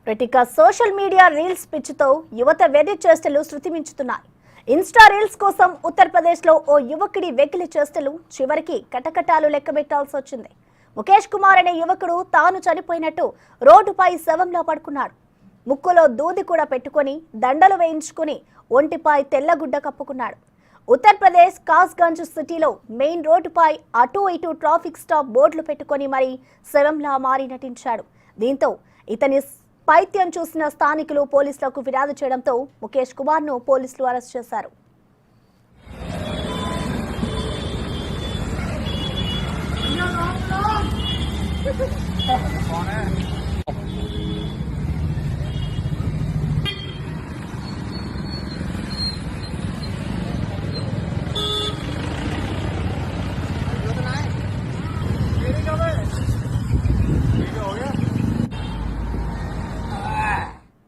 ప్రతిక social media reels పిచ్చితో యువత వెర్రి చేష్టలు శృతిమించుతున్నాయి. ఇన్స్టా రీల్స్ కోసం ఉత్తరప్రదేశ్లో ఓ యువకుడి వెకిలి చేష్టలు చివరికి కటకటాలు లెక్కబెట్టాల్సి వచ్చింది. ముఖేష్ కుమార్ అనే యువకుడు తాను చనిపోయినట్టు రోడ్డుపై శవంలో పడుకున్నాడు. ముక్కులో దూది కూడా పెట్టుకొని దండలు వేయించుకుని ఒంటిపై తెల్లగుడ్డ కప్పుకున్నాడు. ఉత్తరప్రదేశ్ కాస్గంజ్ సిటీలో మెయిన్ రోడ్డుపై అటు ఇటు ట్రాఫిక్ స్టాప్ బోర్డులు పెట్టుకొని మరీ శవంలా మారి నటించాడు. దీంతో ఇతని పైత్యం చూసిన స్థానికులు పోలీసులకు ఫిర్యాదు చేయడంతో ముఖేష్ కుమార్ ను పోలీసులు అరెస్ట్ చేశారు.